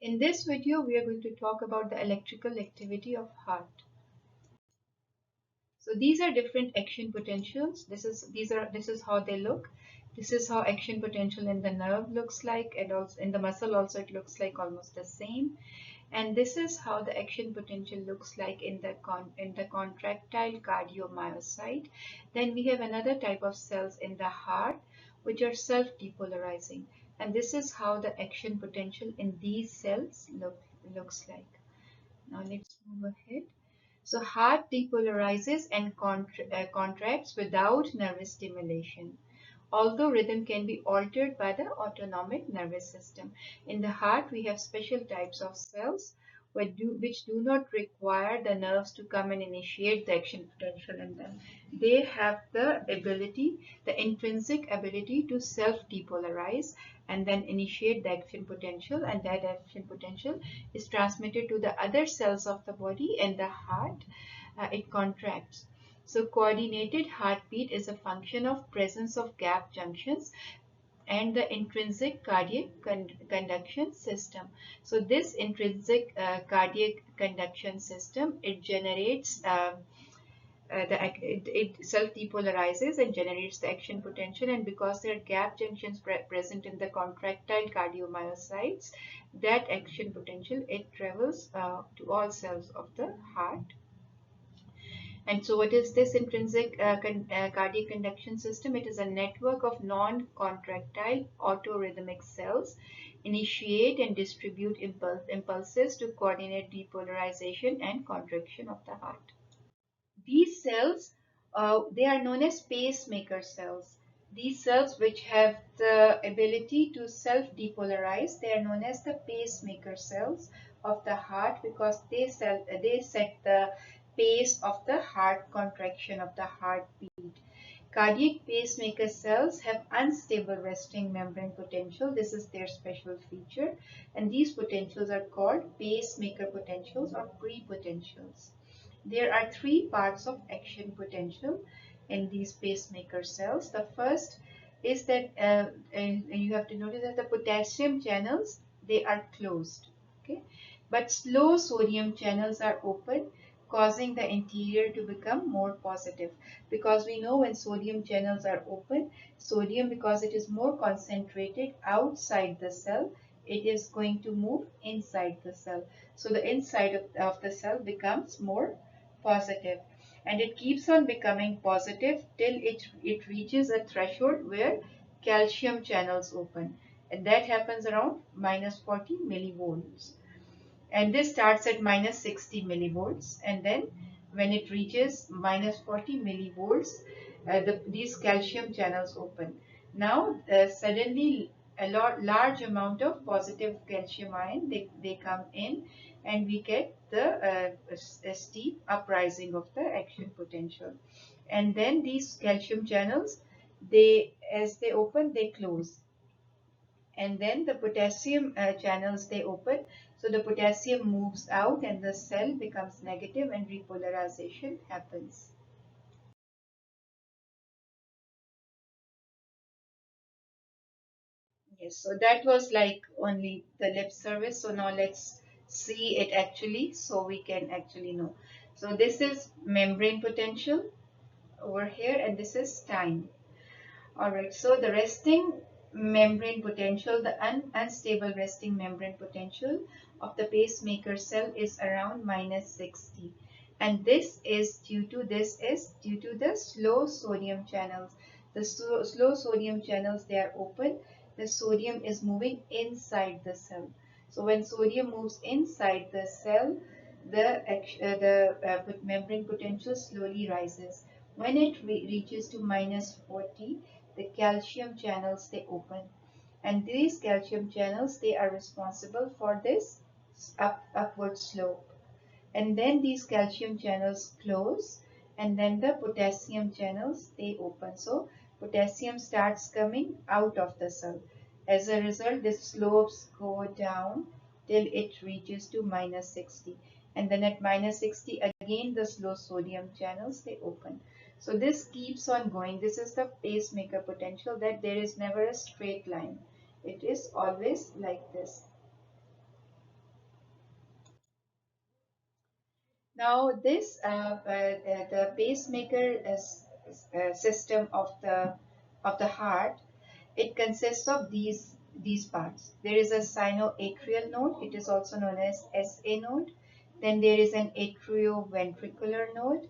In this video, we are going to talk about the electrical activity of heart. So these are different action potentials. This is how they look. This is how action potential in the nerve looks like, and also in the muscle also it looks like almost the same. And this is how the action potential looks like in the contractile cardiomyocyte. Then we have another type of cells in the heart which are self-depolarizing. And this is how the action potential in these cells looks like. Now let's move ahead. So heart depolarizes and contracts without nervous stimulation. Although rhythm can be altered by the autonomic nervous system. In the heart, we have special types of cells which do not require the nerves to come and initiate the action potential in them. They have the ability, the intrinsic ability to self-depolarize and then initiate the action potential, and that action potential is transmitted to the other cells of the body, and the heart, it contracts. So coordinated heartbeat is a function of presence of gap junctions and the intrinsic cardiac conduction system. So this intrinsic cardiac conduction system, it generates it self-depolarizes and generates the action potential, and because there are gap junctions present in the contractile cardiomyocytes, that action potential, it travels to all cells of the heart. And so what is this intrinsic cardiac conduction system? It is a network of non-contractile autorhythmic cells initiate and distribute impulses to coordinate depolarization and contraction of the heart. These cells, they are known as pacemaker cells. These cells which have the ability to self-depolarize, they are known as the pacemaker cells of the heart because they set the pace of the heart contraction of the heartbeat. Cardiac pacemaker cells have unstable resting membrane potential. This is their special feature, and these potentials are called pacemaker potentials or prepotentials. There are three parts of action potential in these pacemaker cells. The first is that and you have to notice that the potassium channels, they are closed, okay, but slow sodium channels are open, causing the interior to become more positive, because we know when sodium channels are open, sodium, because it is more concentrated outside the cell, it is going to move inside the cell. So the inside of the cell becomes more positive, and it keeps on becoming positive till it reaches a threshold where calcium channels open, and that happens around minus 40 millivolts, and this starts at minus 60 millivolts, and then when it reaches minus 40 millivolts, these calcium channels open. Now suddenly a large amount of positive calcium ion, they come in, and we get the a steep uprising of the action potential. And then these calcium channels, they, as they open, they close, and then the potassium channels, they open, so the potassium moves out and the cell becomes negative and repolarization happens. Yes, so that was like only the lip service. So now let's see it actually, so we can actually know. So this is membrane potential over here, and this is time. Alright, so the resting membrane potential, the unstable resting membrane potential of the pacemaker cell is around minus 60. And this is due to the slow sodium channels. The slow sodium channels, they are open. The sodium is moving inside the cell. So when sodium moves inside the cell, the membrane potential slowly rises. When it reaches to minus 40, the calcium channels, they open, and these calcium channels, they are responsible for this upward slope, and then these calcium channels close, and then the potassium channels, they open. So potassium starts coming out of the cell. As a result, the slopes go down till it reaches to minus 60, and then at minus 60 again the slow sodium channels, they open. So this keeps on going. This is the pacemaker potential, that there is never a straight line. It is always like this. Now this the pacemaker system of the heart, it consists of these parts. There is a sinoatrial node. It is also known as SA node. Then there is an atrioventricular node.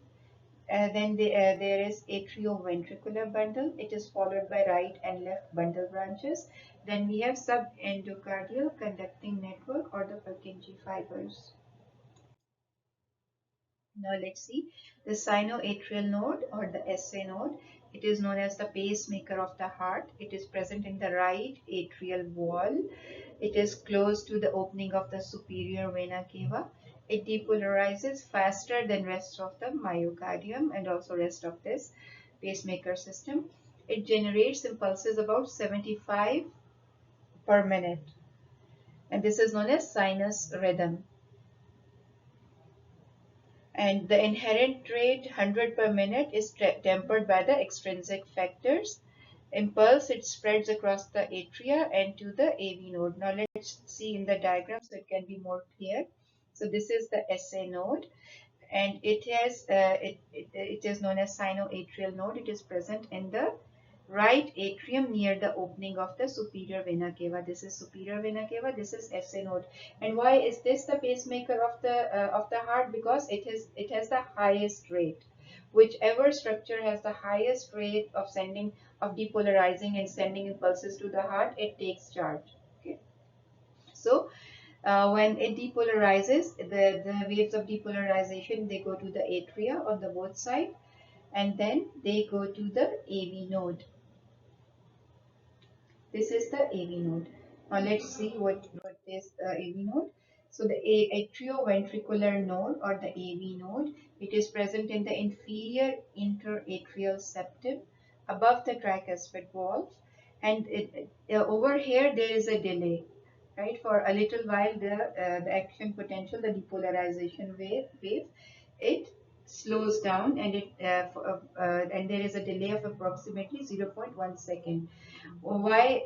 There is atrioventricular bundle. It is followed by right and left bundle branches. Then we have subendocardial conducting network or the Purkinje fibers. Now let's see the sinoatrial node or the SA node. It is known as the pacemaker of the heart. It is present in the right atrial wall. It is close to the opening of the superior vena cava. It depolarizes faster than rest of the myocardium and also rest of this pacemaker system. It generates impulses about 75 per minute, and this is known as sinus rhythm. And the inherent rate 100 per minute is tempered by the extrinsic factors. Impulse, it spreads across the atria and to the AV node. Now let's see in the diagram so it can be more clear. So this is the SA node, and it is known as sinoatrial node. It is present in the right atrium near the opening of the superior vena cava. This is superior vena cava. This is SA node. And why is this the pacemaker of the heart? Because it has the highest rate. Whichever structure has the highest rate of sending of depolarizing and sending impulses to the heart, it takes charge. Okay. So when it depolarizes, the waves of depolarization, they go to the atria on the both side, and then they go to the AV node. This is the AV node. Now let's see what is the AV node. So the atrioventricular node or the AV node, it is present in the inferior interatrial septum above the tricuspid valve, and over here there is a delay, right? For a little while the action potential, the depolarization wave, it slows down, and and there is a delay of approximately 0.1 second. Why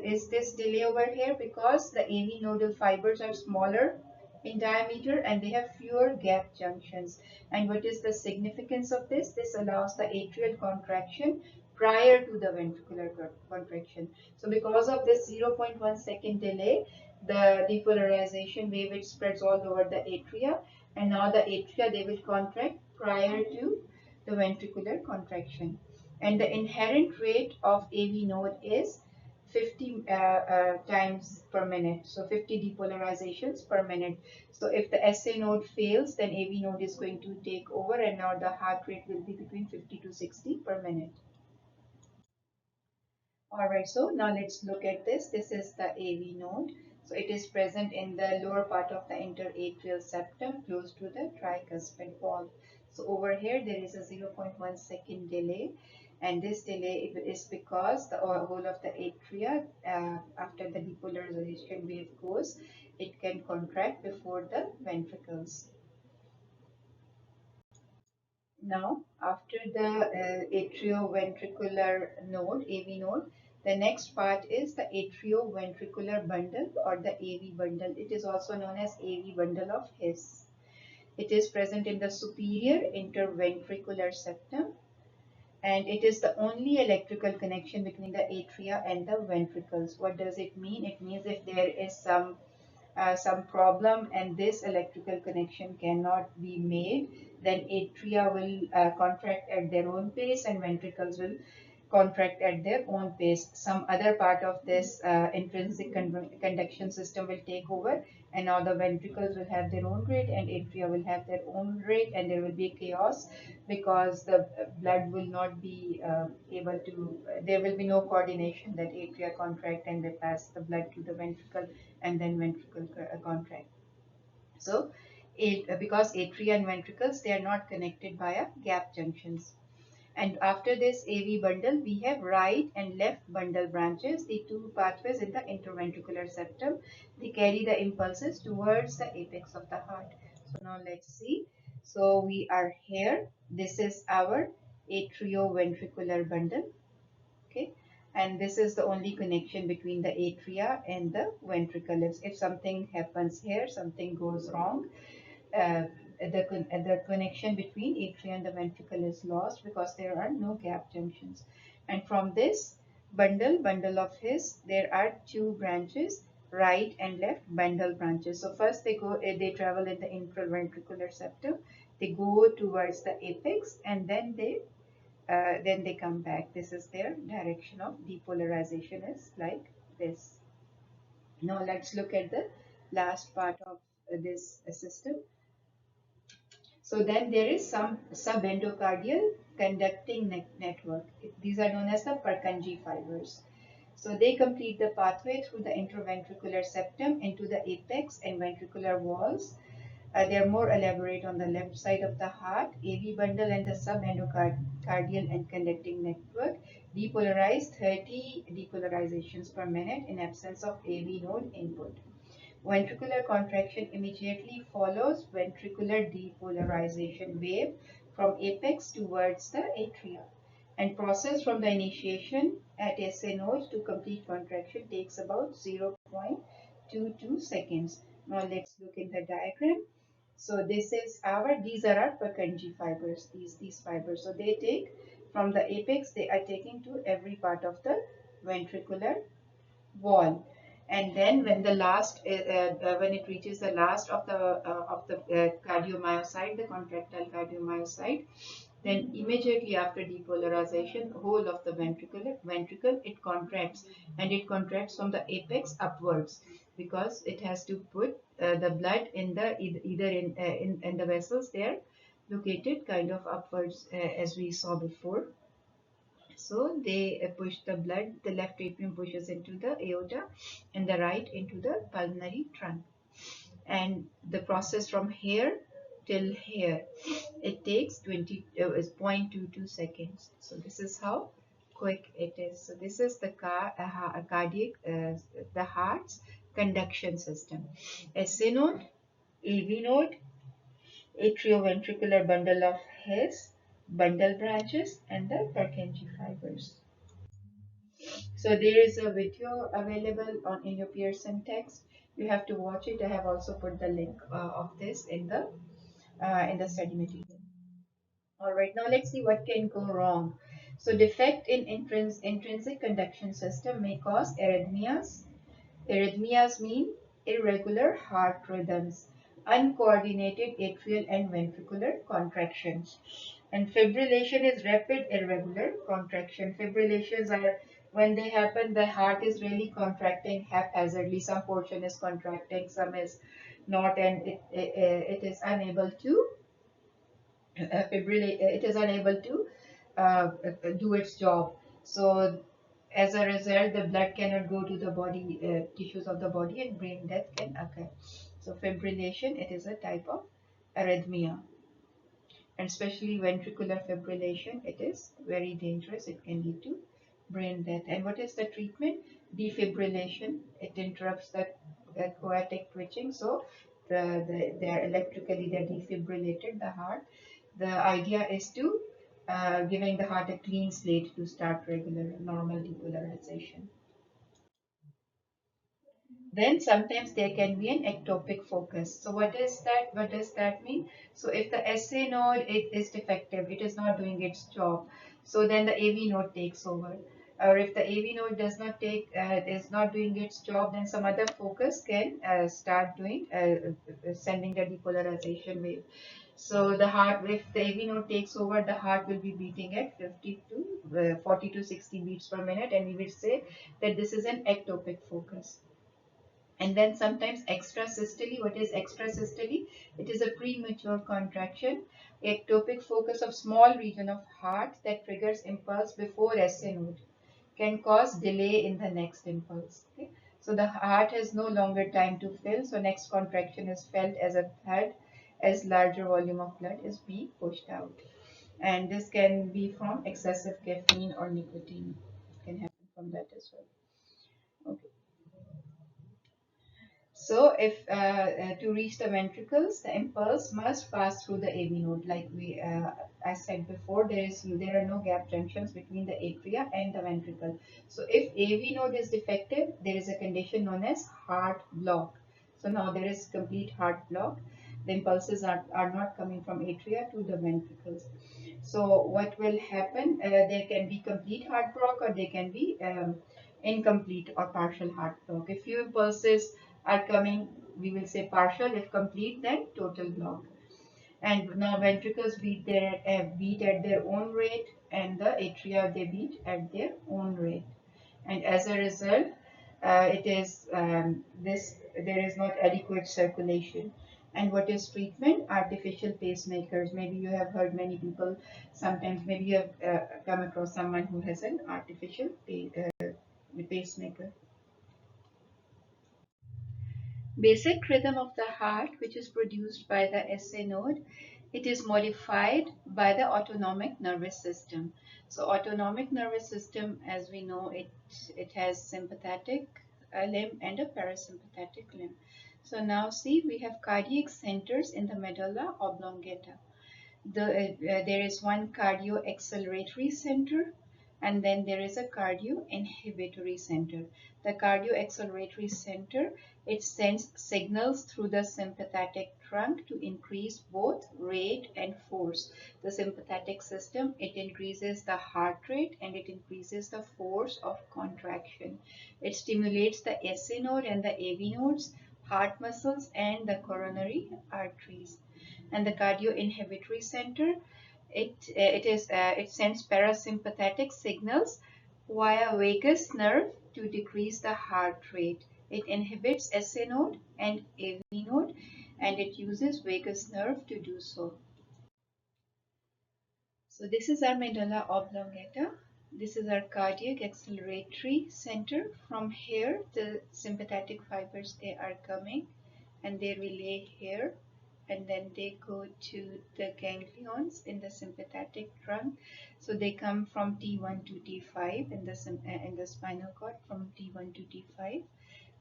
is this delay over here? Because the AV nodal fibers are smaller in diameter and they have fewer gap junctions. And what is the significance of this? This allows the atrial contraction prior to the ventricular contraction. So because of this 0.1 second delay, the depolarization wave, it spreads all over the atria, and now the atria, they will contract prior to the ventricular contraction. And the inherent rate of AV node is 50 times per minute, so 50 depolarizations per minute. So if the SA node fails, then AV node is going to take over, and now the heart rate will be between 50 to 60 per minute. Alright, so now let's look at this. This is the AV node. So it is present in the lower part of the interatrial septum close to the tricuspid valve. So over here there is a 0.1 second delay, and this delay is because the whole of the atria, after the depolarization wave goes, it can contract before the ventricles. Now, after the atrioventricular node, AV node, the next part is the atrioventricular bundle or the AV bundle. It is also known as AV bundle of His. It is present in the superior interventricular septum, and it is the only electrical connection between the atria and the ventricles. What does it mean? It means if there is some problem and this electrical connection cannot be made, then atria will contract at their own pace and ventricles will contract at their own pace. Some other part of this intrinsic conduction system will take over, and now the ventricles will have their own rate and atria will have their own rate, and there will be chaos because the blood will not be able to, there will be no coordination that atria contract and they pass the blood to the ventricle and then ventricle contract. So because atria and ventricles, they are not connected via gap junctions. And after this AV bundle, we have right and left bundle branches, the two pathways in the interventricular septum. They carry the impulses towards the apex of the heart. So now let's see. So we are here. This is our atrioventricular bundle. Okay. And this is the only connection between the atria and the ventricle. If something happens here, something goes wrong, uh, the connection between atria and the ventricle is lost because there are no gap junctions. And from this bundle of his, there are two branches, right and left bundle branches. So first they travel in the intraventricular septum, they go towards the apex, and then they come back. This is their direction of depolarization, is like this. Now let's look at the last part of this system. So then there is some subendocardial conducting network. These are known as the Purkinje fibers. So they complete the pathway through the interventricular septum into the apex and ventricular walls. They are more elaborate on the left side of the heart. AV bundle and the subendocardial and conducting network depolarize 30 depolarizations per minute in absence of AV node input. Ventricular contraction immediately follows ventricular depolarization wave from apex towards the atria, and process from the initiation at SA node to complete contraction takes about 0.22 seconds. Now let's look in the diagram. So these are our Purkinje fibers, these fibers. So they take from the apex, they are taking to every part of the ventricular wall, and then when it reaches the last of the cardiomyocyte, the contractile cardiomyocyte, then immediately after depolarization, whole of the ventricle it contracts, and it contracts from the apex upwards because it has to put the blood in the either in the vessels. They are located kind of upwards, as we saw before. So they push the blood, the left atrium pushes into the aorta and the right into the pulmonary trunk. And the process from here till here, it takes 0.22 seconds. So this is how quick it is. So this is the cardiac, the heart's conduction system. SA node, AV node, atrioventricular bundle of His, bundle branches, and the Purkinje fibers. So there is a video available on in your Pearson text. You have to watch it. I have also put the link of this in the study material. All right, now let's see what can go wrong. So defect in intrinsic conduction system may cause arrhythmias. Arrhythmias mean irregular heart rhythms, uncoordinated atrial and ventricular contractions. And fibrillation is rapid irregular contraction. Fibrillations are when they happen, the heart is really contracting haphazardly. Some portion is contracting, some is not, and it is unable to fibrillate. It is unable to do its job. So as a result, the blood cannot go to the body tissues of the body, and brain death can occur. So fibrillation, it is a type of arrhythmia, and especially ventricular fibrillation, it is very dangerous. It can lead to brain death. And what is the treatment? Defibrillation. It interrupts the coatic twitching, so they're electrically they're defibrillated, the heart. The idea is to giving the heart a clean slate to start regular normal depolarization. Then sometimes there can be an ectopic focus. So what is that? What does that mean? So if the SA node is defective, it is not doing its job, so then the AV node takes over. Or if the AV node is not doing its job, then some other focus can start doing sending the depolarization wave. So the heart, if the AV node takes over, the heart will be beating at 40 to 60 beats per minute, and we will say that this is an ectopic focus. And then sometimes extrasystole. What is extrasystole? It is a premature contraction, ectopic focus of small region of heart that triggers impulse before SA node, can cause delay in the next impulse. Okay? So the heart has no longer time to fill, so next contraction is felt as a thud, as larger volume of blood is being pushed out. And this can be from excessive caffeine or nicotine. It can happen from that as well. Okay. So if to reach the ventricles, the impulse must pass through the AV node. Like I said before, there are no gap junctions between the atria and the ventricle. So if AV node is defective, there is a condition known as heart block. So now there is complete heart block. The impulses are not coming from atria to the ventricles. So what will happen? There can be complete heart block, or there can be incomplete or partial heart block. If few impulses are coming, we will say partial. If complete, then total block. And now ventricles beat at their own rate, and the atria, they beat at their own rate. And as a result, it is this there is not adequate circulation. And what is treatment? Artificial pacemakers. Maybe you have heard many people. Sometimes maybe you have come across someone who has an artificial pacemaker. Basic rhythm of the heart, which is produced by the SA node, it is modified by the autonomic nervous system. So autonomic nervous system, as we know, it has sympathetic limb and a parasympathetic limb. So now see, we have cardiac centers in the medulla oblongata. There is one cardio acceleratory center, and then there is a cardio inhibitory center. The cardio acceleratory center, it sends signals through the sympathetic trunk to increase both rate and force. The sympathetic system, it increases the heart rate and it increases the force of contraction. It stimulates the SA node and the AV nodes, heart muscles, and the coronary arteries. And the cardio inhibitory center, it sends parasympathetic signals via vagus nerve to decrease the heart rate. It inhibits SA node and AV node, and it uses vagus nerve to do so. So this is our medulla oblongata. This is our cardiac acceleratory center. From here, the sympathetic fibers, they are coming and they relay here, and then they go to the ganglions in the sympathetic trunk. So they come from T1 to T5 in the spinal cord, from T1 to T5,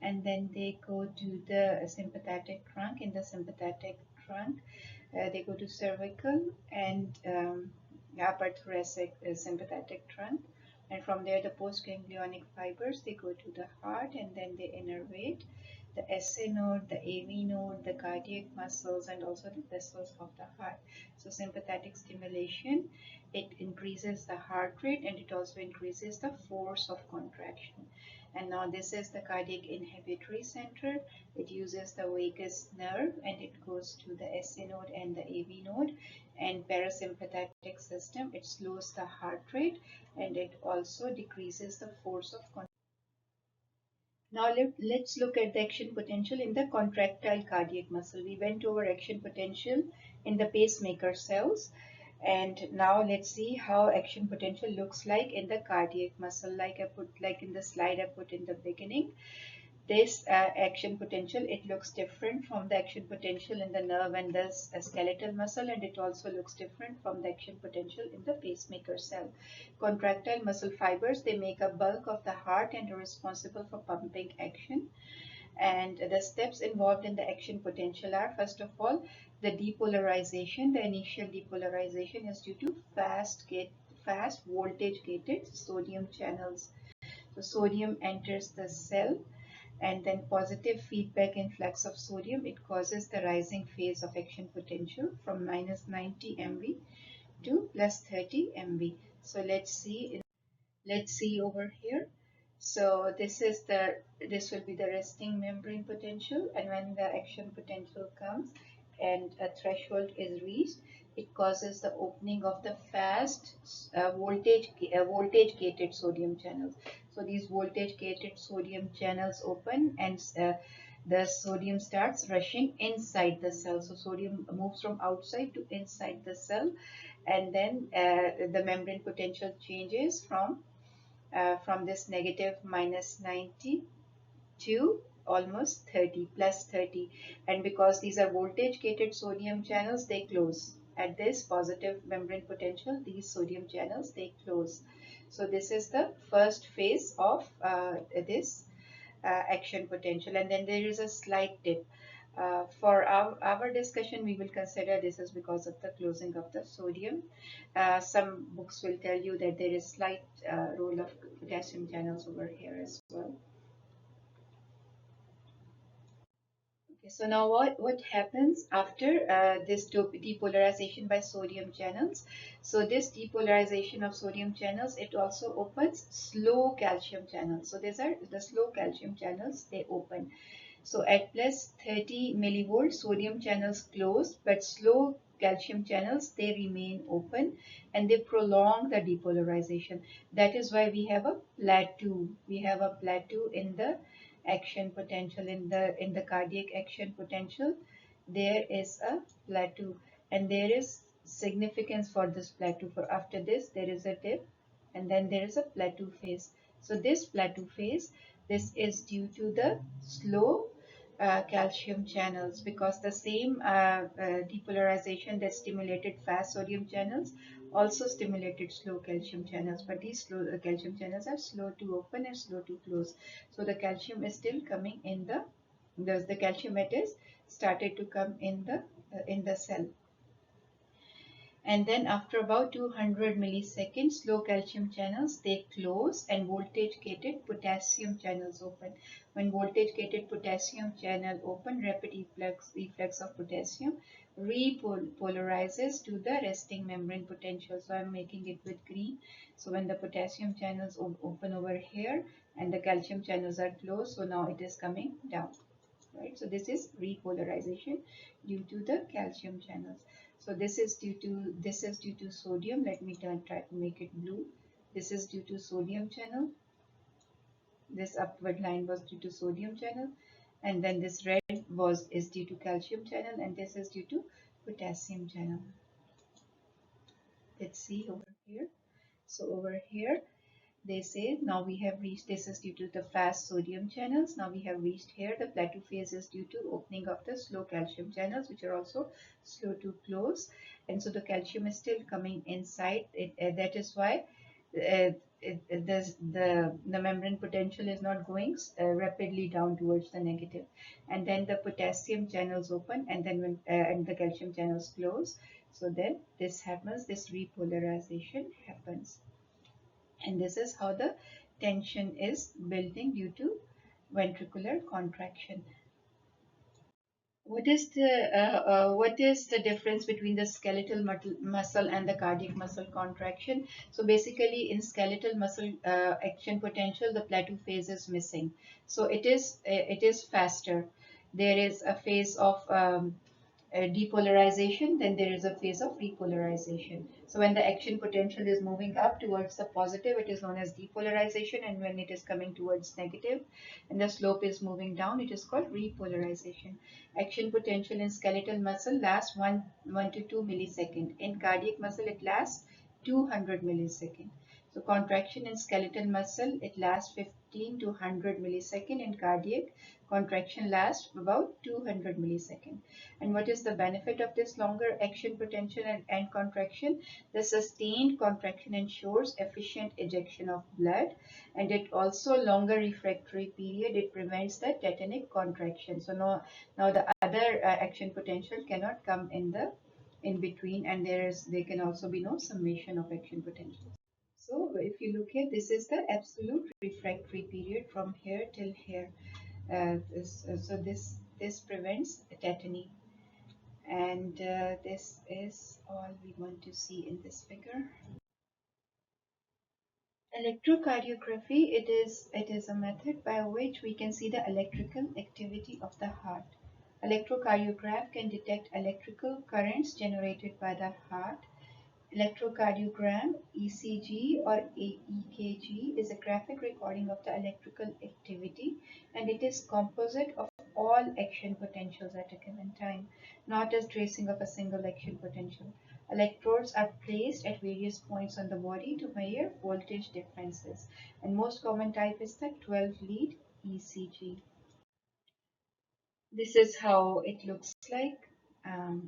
and then they go to the sympathetic trunk. In the sympathetic trunk, they go to cervical and upper thoracic sympathetic trunk, and from there the postganglionic fibers, they go to the heart, and then they innervate the SA node, the AV node, the cardiac muscles, and also the vessels of the heart. So sympathetic stimulation, it increases the heart rate and it also increases the force of contraction. And now this is the cardiac inhibitory center. It uses the vagus nerve and it goes to the SA node and the AV node. And parasympathetic system, it slows the heart rate and it also decreases the force of contraction. Now let's look at the action potential in the contractile cardiac muscle. We went over action potential in the pacemaker cells, and now let's see how action potential looks like in the cardiac muscle, like in the slide I put in the beginning. This action potential, it looks different from the action potential in the nerve and the skeletal muscle, and it also looks different from the action potential in the pacemaker cell. Contractile muscle fibers, they make a bulk of the heart and are responsible for pumping action. And the steps involved in the action potential are, first of all, the depolarization. The initial depolarization is due to fast voltage gated sodium channels. So sodium enters the cell, and then positive feedback influx of sodium, it causes the rising phase of action potential from minus 90 MV to plus 30 MV. So let's see over here. So this will be the resting membrane potential, and when the action potential comes and a threshold is reached, it causes the opening of the fast voltage gated sodium channels. So these voltage gated sodium channels open, and the sodium starts rushing inside the cell. So sodium moves from outside to inside the cell, and then the membrane potential changes from this negative minus 90 to almost 30, plus 30. And because these are voltage gated sodium channels, they close. At this positive membrane potential, these sodium channels, they close. So this is the first phase of this action potential. And then there is a slight dip. For our discussion, we will consider this is because of the closing of the sodium. Some books will tell you that there is slight role of potassium channels over here as well. Okay, So now what happens after this depolarization by sodium channels? So this depolarization of sodium channels, it also opens slow calcium channels. So these are the slow calcium channels, they open. So at plus 30 millivolts, sodium channels close, but slow calcium channels, they remain open and they prolong the depolarization. That is why we have a plateau. We have a plateau in the action potential, in the cardiac action potential. There is a plateau, and there is significance for this plateau. For after this, there is a dip, and then there is a plateau phase. So this plateau phase, this is due to the slow calcium channels, because the same depolarization that stimulated fast sodium channels also stimulated slow calcium channels, but these slow calcium channels are slow to open and slow to close. So the calcium is still coming in the calcium, it is started to come in the cell. And then after about 200 milliseconds, slow calcium channels, they close and voltage gated potassium channels open. When voltage gated potassium channel open, rapid efflux of potassium repolarizes to the resting membrane potential. So I'm making it with green. So when the potassium channels open over here and the calcium channels are closed, so now it is coming down, right? So this is repolarization due to the calcium channels. So this is due to sodium. Let me try to make it blue. This is due to sodium channel. This upward line was due to sodium channel, and then this red is due to calcium channel, and this is due to potassium channel. Let's see over here. So over here they say now we have reached, this is due to the fast sodium channels. Now we have reached here. The plateau phase is due to opening of the slow calcium channels, which are also slow to close. And so the calcium is still coming inside. That is why the membrane potential is not going rapidly down towards the negative. And then the potassium channels open, and then when and the calcium channels close. So then this happens, this repolarization happens. And this is how the tension is building due to ventricular contraction. What is the difference between the skeletal muscle and the cardiac muscle contraction? So basically, in skeletal muscle action potential, the plateau phase is missing. So it is faster. There is a phase of depolarization, then there is a phase of repolarization. So when the action potential is moving up towards the positive, it is known as depolarization, and when it is coming towards negative and the slope is moving down, it is called repolarization. Action potential in skeletal muscle lasts 1 to 2 millisecond. In cardiac muscle, it lasts 200 millisecond. So contraction in skeletal muscle, it lasts 15 to 100 millisecond. In cardiac, contraction lasts about 200 millisecond. And what is the benefit of this longer action potential and contraction? The sustained contraction ensures efficient ejection of blood, and it also longer refractory period. It prevents the tetanic contraction. So now the other action potential cannot come in between, and there can also be no summation of action potential. So if you look here, this is the absolute refractory period from here till here. So this prevents tetany. And this is all we want to see in this figure. Electrocardiography, it is a method by which we can see the electrical activity of the heart. Electrocardiograph can detect electrical currents generated by the heart. Electrocardiogram, ECG or EKG, is a graphic recording of the electrical activity, and it is composite of all action potentials at a given time, not as tracing of a single action potential. Electrodes are placed at various points on the body to measure voltage differences, and most common type is the 12-lead ECG. This is how it looks like.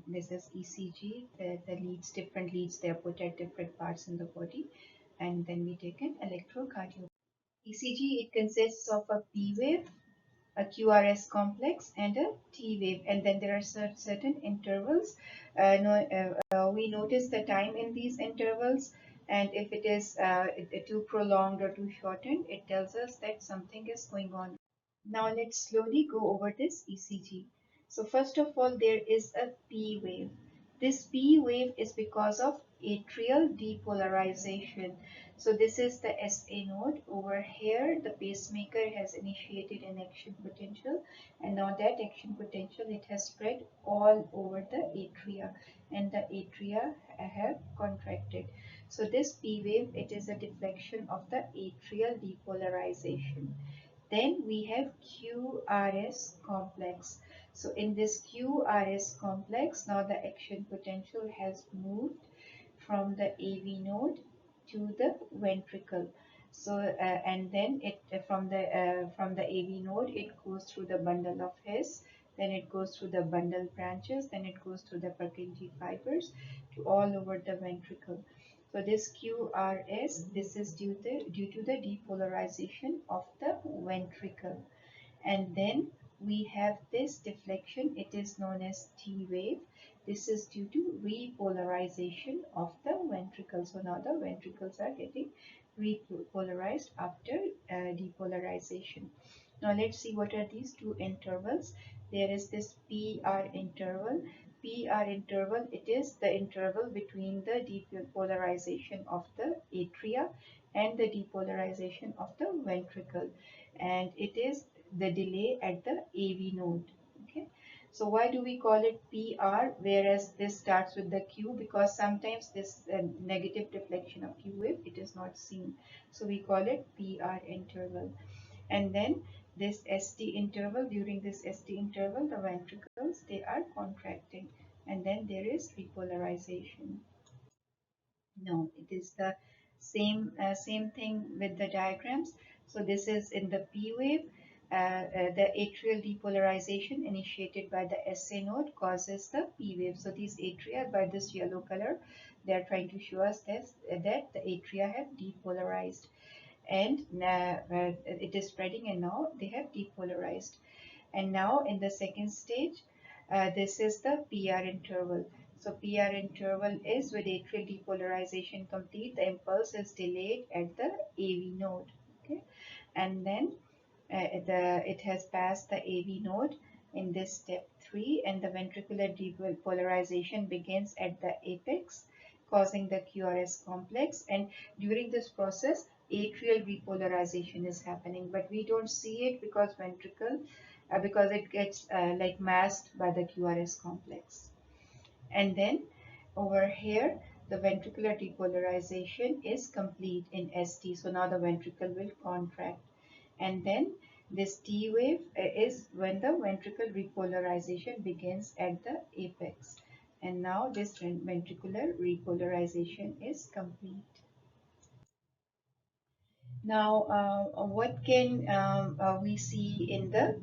This is ECG. The leads, different leads, they are put at different parts in the body, and then we take an electrocardiogram. ECG, it consists of a P wave, a QRS complex, and a T wave, and then there are certain intervals. We notice the time in these intervals, and if it is too prolonged or too shortened, it tells us that something is going on. Now let's slowly go over this ECG. So first of all, there is a P wave. This P wave is because of atrial depolarization. So this is the SA node. Over here, the pacemaker has initiated an action potential, and now that action potential, it has spread all over the atria, and the atria have contracted. So this P wave, it is a deflection of the atrial depolarization. Then we have QRS complex. So in this QRS complex, now the action potential has moved from the AV node to the ventricle. So and then it from the AV node, it goes through the bundle of His, then it goes through the bundle branches, then it goes through the Purkinje fibers to all over the ventricle. So this QRS, this is due to the depolarization of the ventricle. And then we have this deflection, it is known as T wave. This is due to repolarization of the ventricle. So now the ventricles are getting repolarized after depolarization. Now let's see what are these two intervals. There is this PR interval. PR interval, it is the interval between the depolarization of the atria and the depolarization of the ventricle, and it is the delay at the AV node. Okay, so why do we call it PR whereas this starts with the Q? Because sometimes this negative deflection of Q wave, it is not seen, so we call it PR interval. And then this ST interval, during this ST interval, the ventricles, they are contracting, and then there is repolarization. No, it is the same thing with the diagrams. So this is in the P wave. The atrial depolarization initiated by the SA node causes the P wave. So these atria, by this yellow color, they are trying to show us this, that the atria have depolarized, and it is spreading, and now they have depolarized. And now in the second stage, this is the PR interval. So PR interval is with atrial depolarization complete, the impulse is delayed at the AV node. Okay, and then it has passed the AV node in this step 3, and the ventricular depolarization begins at the apex, causing the QRS complex. And during this process, atrial repolarization is happening, but we don't see it because ventricle, because it gets like masked by the QRS complex. And then over here, the ventricular depolarization is complete in ST. So now the ventricle will contract. And then this T wave is when the ventricle repolarization begins at the apex. And now this ventricular repolarization is complete. Now, what can we see in the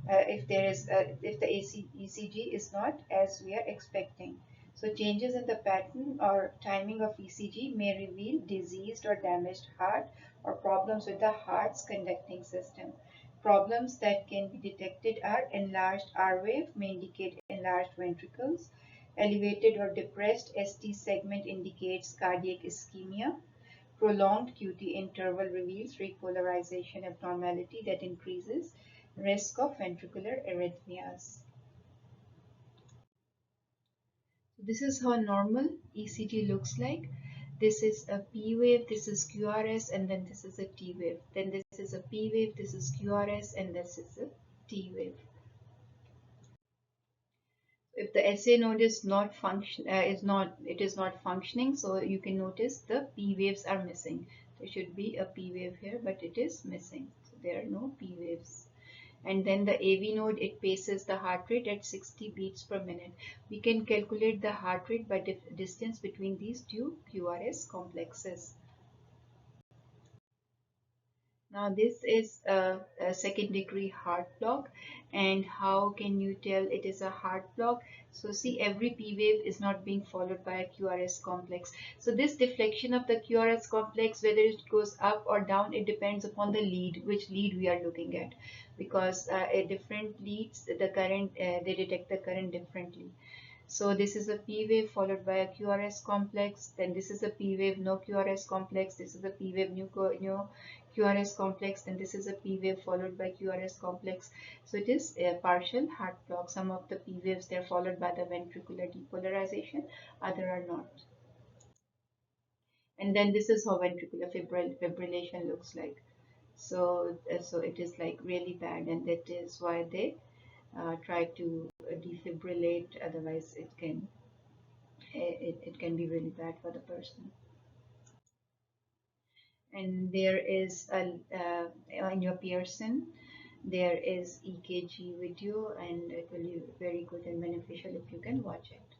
if the ECG is not as we are expecting? So changes in the pattern or timing of ECG may reveal diseased or damaged heart or problems with the heart's conducting system. Problems that can be detected are enlarged R wave may indicate enlarged ventricles. Elevated or depressed ST segment indicates cardiac ischemia. Prolonged QT interval reveals repolarization abnormality that increases risk of ventricular arrhythmias. This is how normal ECG looks like. This is a P wave, this is QRS, and then this is a T wave. Then this is a P wave, this is QRS, and this is a T wave. If the SA node is not functioning, so you can notice the P waves are missing. There should be a P wave here, but it is missing, so there are no P waves. And then the AV node, it paces the heart rate at 60 beats per minute. We can calculate the heart rate by distance between these two QRS complexes. Now this is a second degree heart block, and how can you tell it is a heart block? So see, every P wave is not being followed by a QRS complex. So this deflection of the QRS complex, whether it goes up or down, it depends upon the lead, which lead we are looking at, because different leads, the current, they detect the current differently. So this is a P wave followed by a QRS complex. Then this is a P wave, no QRS complex. This is a P wave, new QRS complex, then this is a P wave followed by QRS complex. So it is a partial heart block. Some of the P waves, they're followed by the ventricular depolarization, other are not. And then this is how ventricular fibrillation looks like. So so it is like really bad, and that is why they try to defibrillate, otherwise it can be really bad for the person. And there is a in your Pearson, there is EKG video, and it will be very good and beneficial if you can watch it.